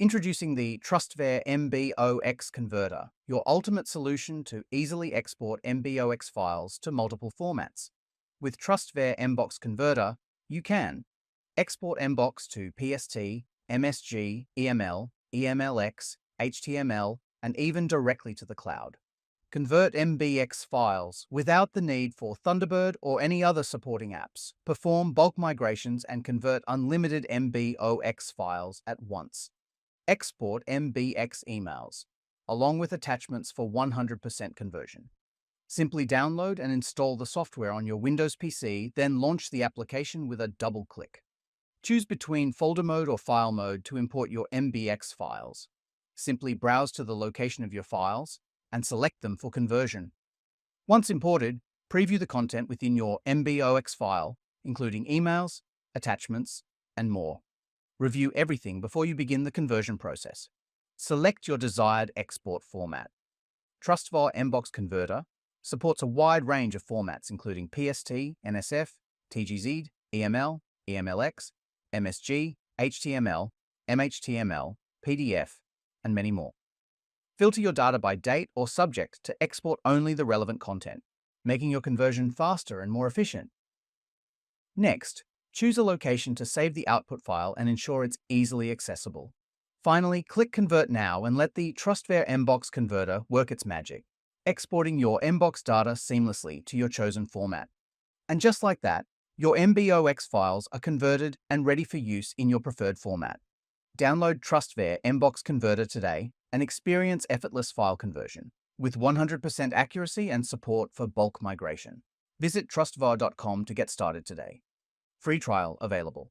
Introducing the TrustVare MBOX converter, your ultimate solution to easily export MBOX files to multiple formats. With TrustVare MBOX converter, you can export MBOX to PST, MSG, EML, EMLX, HTML, and even directly to the cloud. Convert MBX files without the need for Thunderbird or any other supporting apps. Perform bulk migrations and convert unlimited MBOX files at once. Export MBX emails, along with attachments for 100% conversion. Simply download and install the software on your Windows PC, then launch the application with a double click. Choose between folder mode or file mode to import your MBX files. Simply browse to the location of your files and select them for conversion. Once imported, preview the content within your MBOX file, including emails, attachments, and more. Review everything before you begin the conversion process. Select your desired export format. TrustVare MBOX Converter supports a wide range of formats including PST, NSF, TGZ, EML, EMLX, MSG, HTML, MHTML, PDF, and many more. Filter your data by date or subject to export only the relevant content, making your conversion faster and more efficient. Next, choose a location to save the output file and ensure it's easily accessible. Finally, click Convert Now and let the TrustVare MBOX Converter work its magic, exporting your MBOX data seamlessly to your chosen format. And just like that, your MBOX files are converted and ready for use in your preferred format. Download TrustVare MBOX Converter today and experience effortless file conversion with 100% accuracy and support for bulk migration. Visit trustvare.com to get started today. Free trial available.